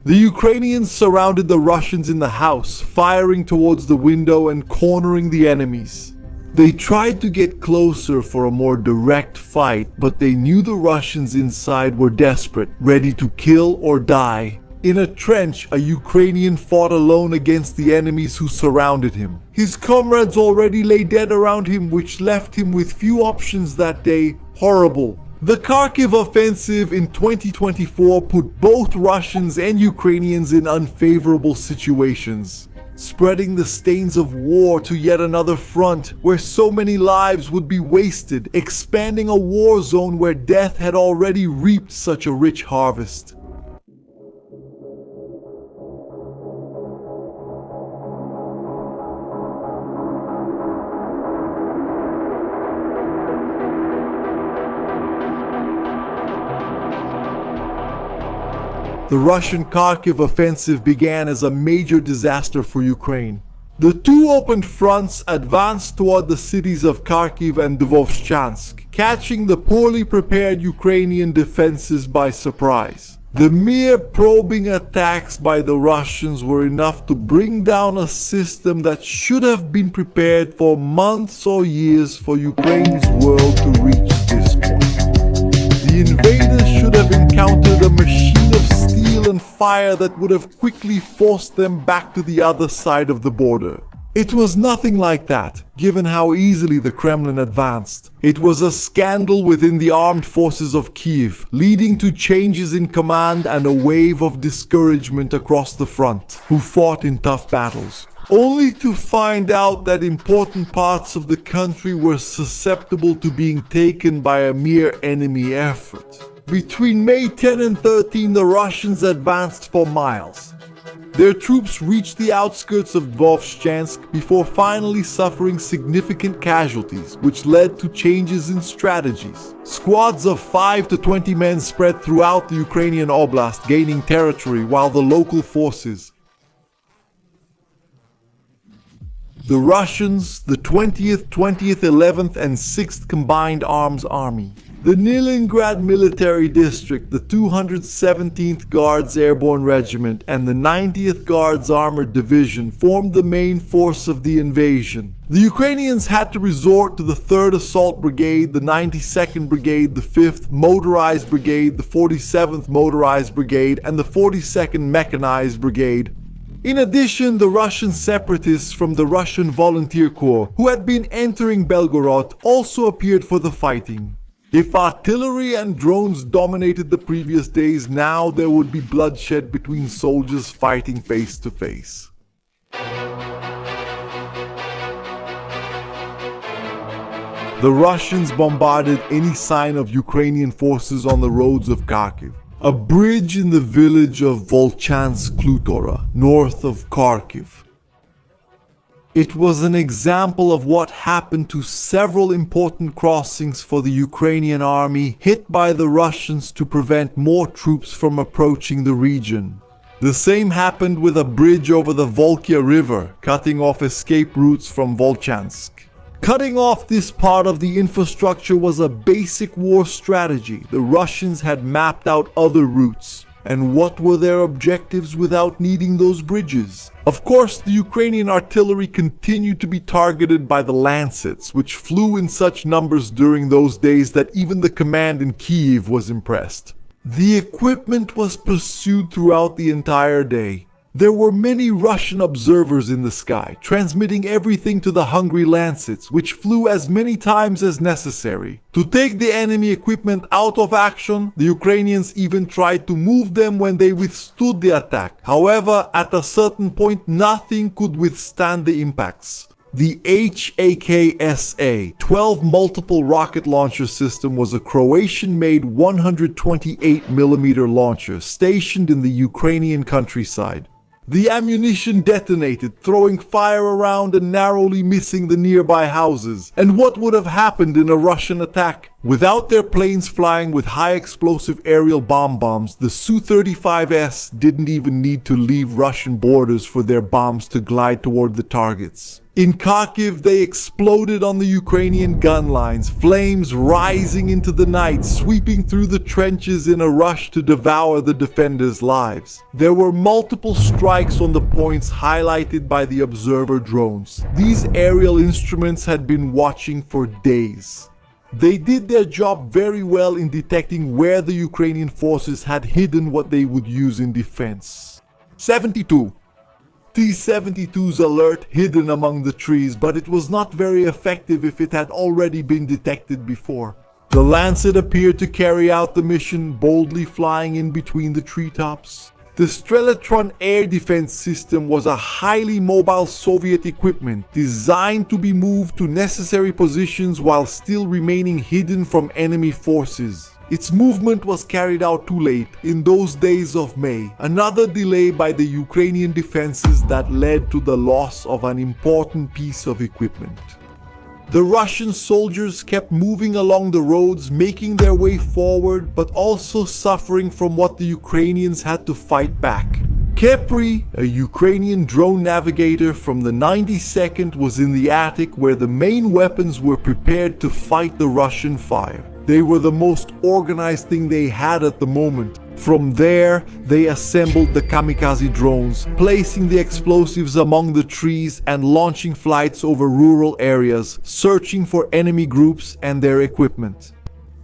The Ukrainians surrounded the Russians in the house, firing towards the window and cornering the enemies. They tried to get closer for a more direct fight, but they knew the Russians inside were desperate, ready to kill or die. In a trench, a Ukrainian fought alone against the enemies who surrounded him. His comrades already lay dead around him, which left him with few options that day. Horrible. The Kharkiv offensive in 2024 put both Russians and Ukrainians in unfavorable situations, spreading the stains of war to yet another front where so many lives would be wasted, expanding a war zone where death had already reaped such a rich harvest. The Russian Kharkiv offensive began as a major disaster for Ukraine. The two opened fronts advanced toward the cities of Kharkiv and Vovchansk, catching the poorly prepared Ukrainian defenses by surprise. The mere probing attacks by the Russians were enough to bring down a system that should have been prepared for months or years for Ukraine's world to reach this point. The invaders should have encountered a machine of steel and fire that would have quickly forced them back to the other side of the border. It was nothing like that, given how easily the Kremlin advanced. It was a scandal within the armed forces of Kiev, leading to changes in command and a wave of discouragement across the front, who fought in tough battles, only to find out that important parts of the country were susceptible to being taken by a mere enemy effort. Between May 10 and 13, the Russians advanced for miles. Their troops reached the outskirts of Vovchansk before finally suffering significant casualties, which led to changes in strategies. Squads of 5 to 20 men spread throughout the Ukrainian Oblast, gaining territory, while the local forces, the Russians, the 20th, 11th, and 6th Combined Arms Army, the Leningrad Military District, the 217th Guards Airborne Regiment, and the 90th Guards Armored Division formed the main force of the invasion. The Ukrainians had to resort to the 3rd Assault Brigade, the 92nd Brigade, the 5th Motorized Brigade, the 47th Motorized Brigade, and the 42nd Mechanized Brigade. In addition, the Russian separatists from the Russian Volunteer Corps, who had been entering Belgorod, also appeared for the fighting. If artillery and drones dominated the previous days, now there would be bloodshed between soldiers fighting face to face. The Russians bombarded any sign of Ukrainian forces on the roads of Kharkiv. A bridge in the village of Volchansk, north of Kharkiv. It was an example of what happened to several important crossings for the Ukrainian army hit by the Russians to prevent more troops from approaching the region. The same happened with a bridge over the Volkhya River, cutting off escape routes from Volchansk. Cutting off this part of the infrastructure was a basic war strategy. The Russians had mapped out other routes. And what were their objectives without needing those bridges? Of course, the Ukrainian artillery continued to be targeted by the Lancets, which flew in such numbers during those days that even the command in Kyiv was impressed. The equipment was pursued throughout the entire day. There were many Russian observers in the sky, transmitting everything to the hungry Lancets, which flew as many times as necessary. To take the enemy equipment out of action, the Ukrainians even tried to move them when they withstood the attack. However, at a certain point, nothing could withstand the impacts. The HAKSA 12 multiple rocket launcher system was a Croatian-made 128mm launcher stationed in the Ukrainian countryside. The ammunition detonated, throwing fire around and narrowly missing the nearby houses. And what would have happened in a Russian attack? Without their planes flying with high-explosive aerial bombs, the Su-35S didn't even need to leave Russian borders for their bombs to glide toward the targets. In Kharkiv, they exploded on the Ukrainian gun lines, flames rising into the night, sweeping through the trenches in a rush to devour the defenders' lives. There were multiple strikes on the points highlighted by the observer drones. These aerial instruments had been watching for days. They did their job very well in detecting where the Ukrainian forces had hidden what they would use in defense. 72. T-72's alert hidden among the trees, but it was not very effective if it had already been detected before. The Lancet appeared to carry out the mission, boldly flying in between the treetops. The Streletron air defense system was a highly mobile Soviet equipment designed to be moved to necessary positions while still remaining hidden from enemy forces. Its movement was carried out too late in those days of May, another delay by the Ukrainian defenses that led to the loss of an important piece of equipment. The Russian soldiers kept moving along the roads, making their way forward, but also suffering from what the Ukrainians had to fight back. Kepri, a Ukrainian drone navigator from the 92nd, was in the attic where the main weapons were prepared to fight the Russian fire. They were the most organized thing they had at the moment. From there, they assembled the kamikaze drones, placing the explosives among the trees and launching flights over rural areas, searching for enemy groups and their equipment.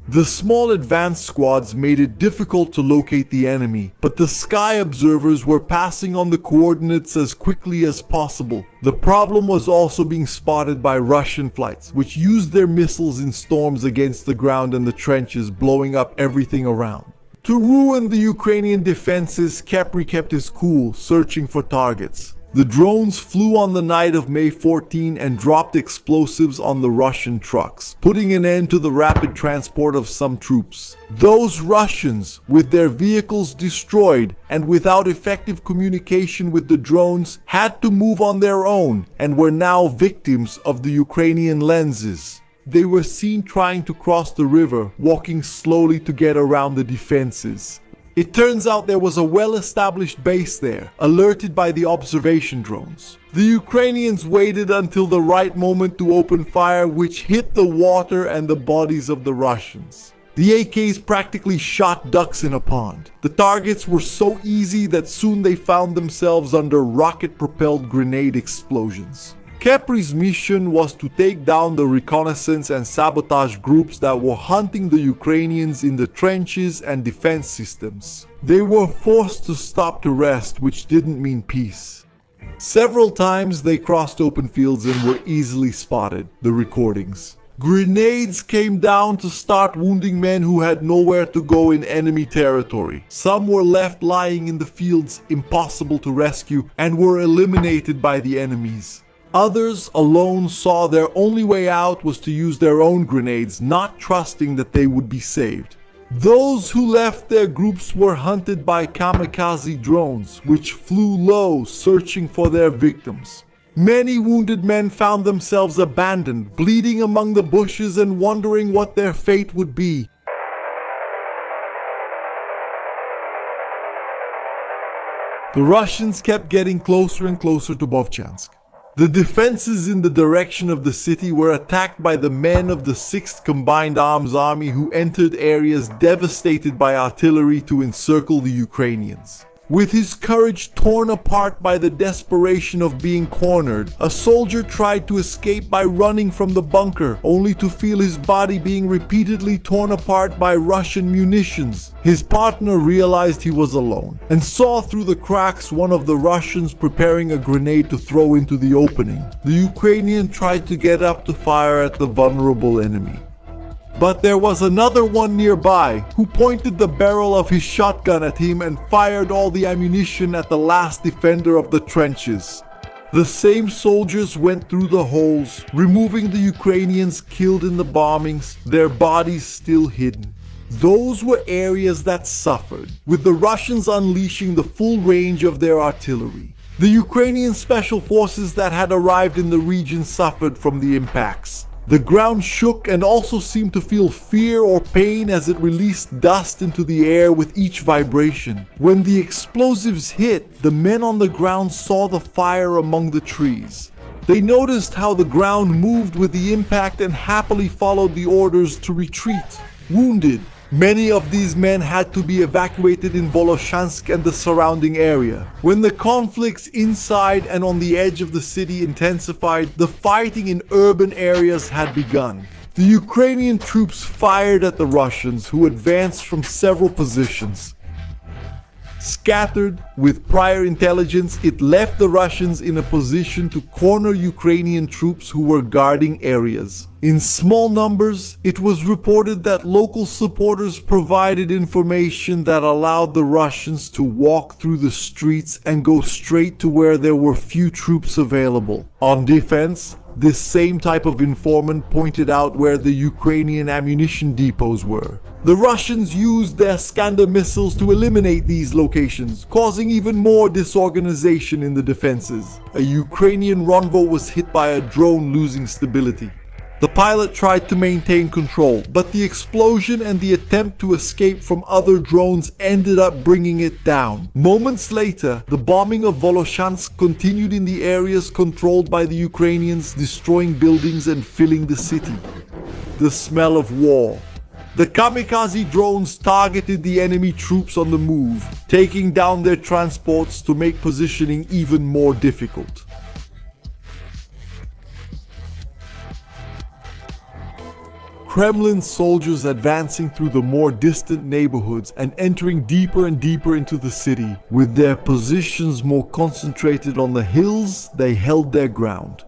The small advance squads made it difficult to locate the enemy, but the sky observers were passing on the coordinates as quickly as possible. The problem was also being spotted by Russian flights, which used their missiles in storms against the ground and the trenches, blowing up everything around. To ruin the Ukrainian defenses, Kepri kept his cool, searching for targets. The drones flew on the night of May 14 and dropped explosives on the Russian trucks, putting an end to the rapid transport of some troops. Those Russians, with their vehicles destroyed and without effective communication with the drones, had to move on their own and were now victims of the Ukrainian lenses. They were seen trying to cross the river, walking slowly to get around the defenses. It turns out there was a well-established base there, alerted by the observation drones. The Ukrainians waited until the right moment to open fire, which hit the water and the bodies of the Russians. The AKs practically shot ducks in a pond. The targets were so easy that soon they found themselves under rocket-propelled grenade explosions. Kepri's mission was to take down the reconnaissance and sabotage groups that were hunting the Ukrainians in the trenches and defense systems. They were forced to stop to rest, which didn't mean peace. Several times they crossed open fields and were easily spotted, the recordings. Grenades came down to start wounding men who had nowhere to go in enemy territory. Some were left lying in the fields, impossible to rescue, and were eliminated by the enemies. Others alone saw their only way out was to use their own grenades, not trusting that they would be saved. Those who left their groups were hunted by kamikaze drones, which flew low, searching for their victims. Many wounded men found themselves abandoned, bleeding among the bushes and wondering what their fate would be. The Russians kept getting closer and closer to Vovchansk. The defenses in the direction of the city were attacked by the men of the 6th Combined Arms Army, who entered areas devastated by artillery to encircle the Ukrainians. With his courage torn apart by the desperation of being cornered, a soldier tried to escape by running from the bunker, only to feel his body being repeatedly torn apart by Russian munitions. His partner realized he was alone, and saw through the cracks one of the Russians preparing a grenade to throw into the opening. The Ukrainian tried to get up to fire at the vulnerable enemy. But there was another one nearby who pointed the barrel of his shotgun at him and fired all the ammunition at the last defender of the trenches. The same soldiers went through the holes, removing the Ukrainians killed in the bombings, their bodies still hidden. Those were areas that suffered, with the Russians unleashing the full range of their artillery. The Ukrainian special forces that had arrived in the region suffered from the impacts. The ground shook and also seemed to feel fear or pain as it released dust into the air with each vibration. When the explosives hit, the men on the ground saw the fire among the trees. They noticed how the ground moved with the impact and happily followed the orders to retreat. Wounded, many of these men had to be evacuated in Volchansk and the surrounding area. When the conflicts inside and on the edge of the city intensified, the fighting in urban areas had begun. The Ukrainian troops fired at the Russians, who advanced from several positions. Scattered with prior intelligence, it left the Russians in a position to corner Ukrainian troops who were guarding areas. In small numbers, it was reported that local supporters provided information that allowed the Russians to walk through the streets and go straight to where there were few troops available. On defense, this same type of informant pointed out where the Ukrainian ammunition depots were. The Russians used their Iskander missiles to eliminate these locations, causing even more disorganization in the defenses. A Ukrainian Ronvo was hit by a drone, losing stability. The pilot tried to maintain control, but the explosion and the attempt to escape from other drones ended up bringing it down. Moments later, the bombing of Volchansk continued in the areas controlled by the Ukrainians, destroying buildings and filling the city. The smell of war. The kamikaze drones targeted the enemy troops on the move, taking down their transports to make positioning even more difficult. Kremlin soldiers advancing through the more distant neighborhoods and entering deeper and deeper into the city. With their positions more concentrated on the hills, they held their ground.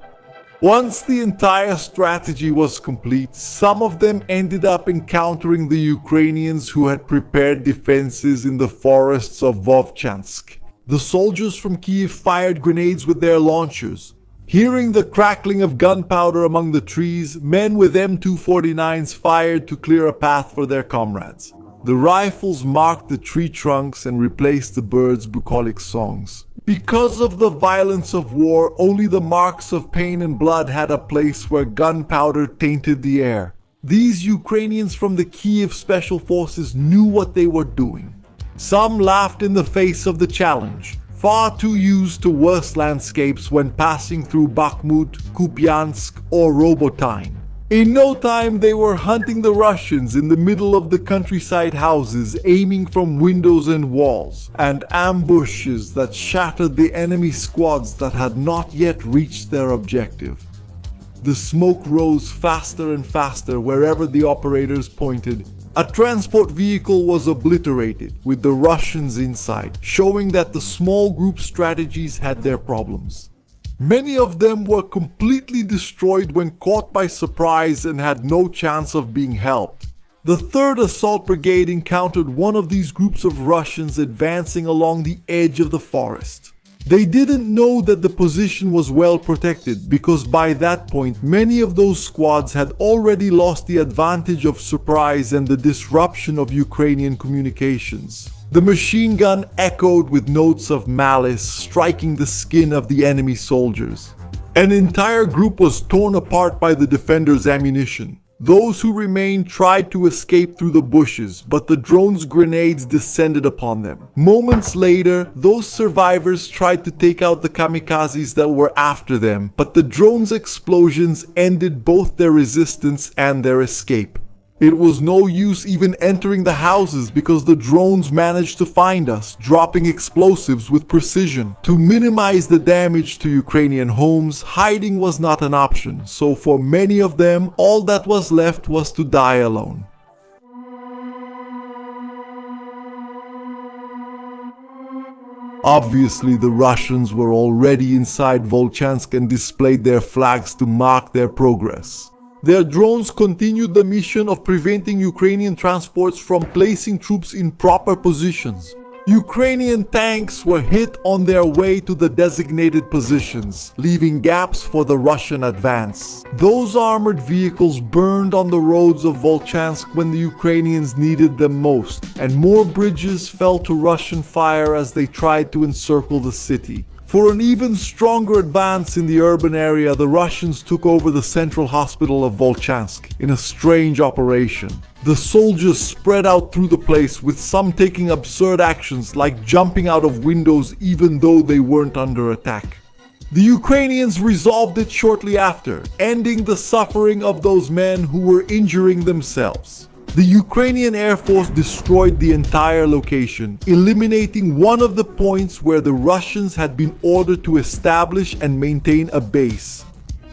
Once the entire strategy was complete, some of them ended up encountering the Ukrainians who had prepared defenses in the forests of Vovchansk. The soldiers from Kiev fired grenades with their launchers. Hearing the crackling of gunpowder among the trees, men with M249s fired to clear a path for their comrades. The rifles marked the tree trunks and replaced the birds' bucolic songs. Because of the violence of war, only the marks of pain and blood had a place where gunpowder tainted the air. These Ukrainians from the Kiev Special Forces knew what they were doing. Some laughed in the face of the challenge, far too used to worse landscapes when passing through Bakhmut, Kupiansk, or Robotyne. In no time, they were hunting the Russians in the middle of the countryside houses, aiming from windows and walls, and ambushes that shattered the enemy squads that had not yet reached their objective. The smoke rose faster and faster wherever the operators pointed. A transport vehicle was obliterated, with the Russians inside, showing that the small group strategies had their problems. Many of them were completely destroyed when caught by surprise and had no chance of being helped. The 3rd Assault Brigade encountered one of these groups of Russians advancing along the edge of the forest. They didn't know that the position was well protected because by that point many of those squads had already lost the advantage of surprise and the disruption of Ukrainian communications. The machine gun echoed with notes of malice, striking the skin of the enemy soldiers. An entire group was torn apart by the defenders' ammunition. Those who remained tried to escape through the bushes, but the drone's grenades descended upon them. Moments later, those survivors tried to take out the kamikazes that were after them, but the drone's explosions ended both their resistance and their escape. It was no use even entering the houses because the drones managed to find us, dropping explosives with precision. To minimize the damage to Ukrainian homes, hiding was not an option, so for many of them, all that was left was to die alone. Obviously, the Russians were already inside Volchansk and displayed their flags to mark their progress. Their drones continued the mission of preventing Ukrainian transports from placing troops in proper positions. Ukrainian tanks were hit on their way to the designated positions, leaving gaps for the Russian advance. Those armored vehicles burned on the roads of Volchansk when the Ukrainians needed them most, and more bridges fell to Russian fire as they tried to encircle the city. For an even stronger advance in the urban area, the Russians took over the central hospital of Volchansk in a strange operation. The soldiers spread out through the place, with some taking absurd actions like jumping out of windows even though they weren't under attack. The Ukrainians resolved it shortly after, ending the suffering of those men who were injuring themselves. The Ukrainian Air Force destroyed the entire location, eliminating one of the points where the Russians had been ordered to establish and maintain a base.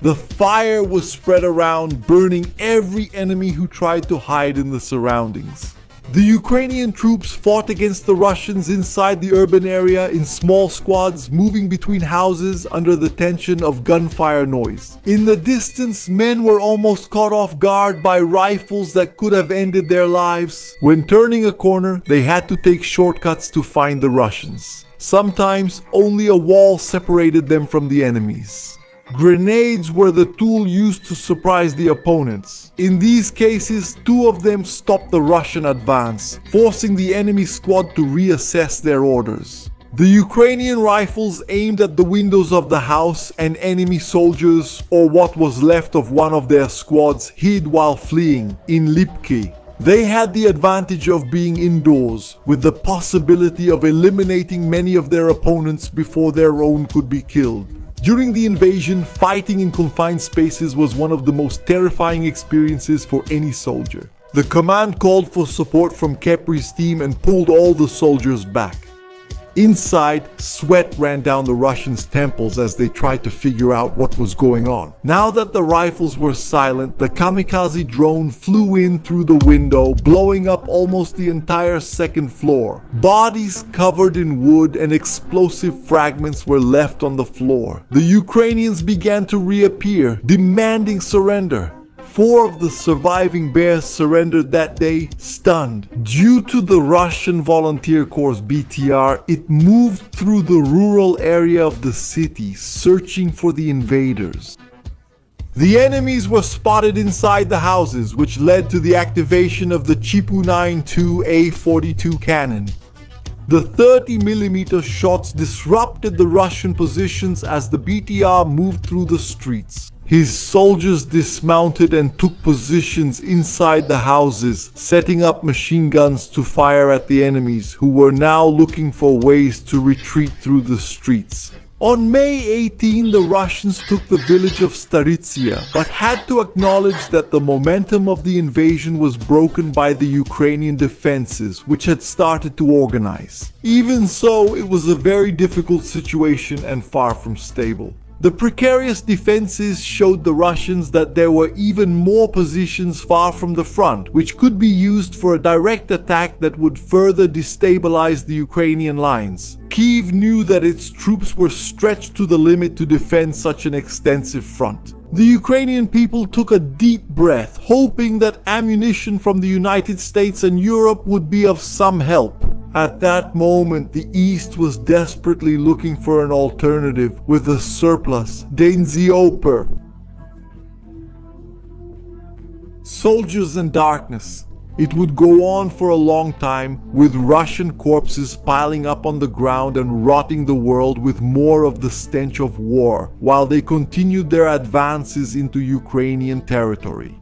The fire was spread around, burning every enemy who tried to hide in the surroundings. The Ukrainian troops fought against the Russians inside the urban area in small squads, moving between houses under the tension of gunfire noise. In the distance, men were almost caught off guard by rifles that could have ended their lives. When turning a corner, they had to take shortcuts to find the Russians. Sometimes, only a wall separated them from the enemies. Grenades were the tool used to surprise the opponents. In these cases, two of them stopped the Russian advance, forcing the enemy squad to reassess their orders. The Ukrainian rifles aimed at the windows of the house, and enemy soldiers, or what was left of one of their squads, hid while fleeing in Lipki. They had the advantage of being indoors, with the possibility of eliminating many of their opponents before their own could be killed. During the invasion, fighting in confined spaces was one of the most terrifying experiences for any soldier. The command called for support from Kepri's team and pulled all the soldiers back. Inside, sweat ran down the Russians' temples as they tried to figure out what was going on. Now that the rifles were silent, the kamikaze drone flew in through the window, blowing up almost the entire second floor. Bodies covered in wood and explosive fragments were left on the floor. The Ukrainians began to reappear, demanding surrender. 4 of the surviving bears surrendered that day, stunned. Due to the Russian Volunteer Corps BTR, it moved through the rural area of the city, searching for the invaders. The enemies were spotted inside the houses, which led to the activation of the Chipu 9-2 A42 cannon. The 30mm shots disrupted the Russian positions as the BTR moved through the streets. His soldiers dismounted and took positions inside the houses, setting up machine guns to fire at the enemies, who were now looking for ways to retreat through the streets. On May 18, the Russians took the village of Staritsia, but had to acknowledge that the momentum of the invasion was broken by the Ukrainian defenses, which had started to organize. Even so, it was a very difficult situation and far from stable. The precarious defenses showed the Russians that there were even more positions far from the front, which could be used for a direct attack that would further destabilize the Ukrainian lines. Kyiv knew that its troops were stretched to the limit to defend such an extensive front. The Ukrainian people took a deep breath, hoping that ammunition from the United States and Europe would be of some help. At that moment, the East was desperately looking for an alternative with a surplus, Denzioper. Soldiers and darkness. It would go on for a long time, with Russian corpses piling up on the ground and rotting the world with more of the stench of war, while they continued their advances into Ukrainian territory.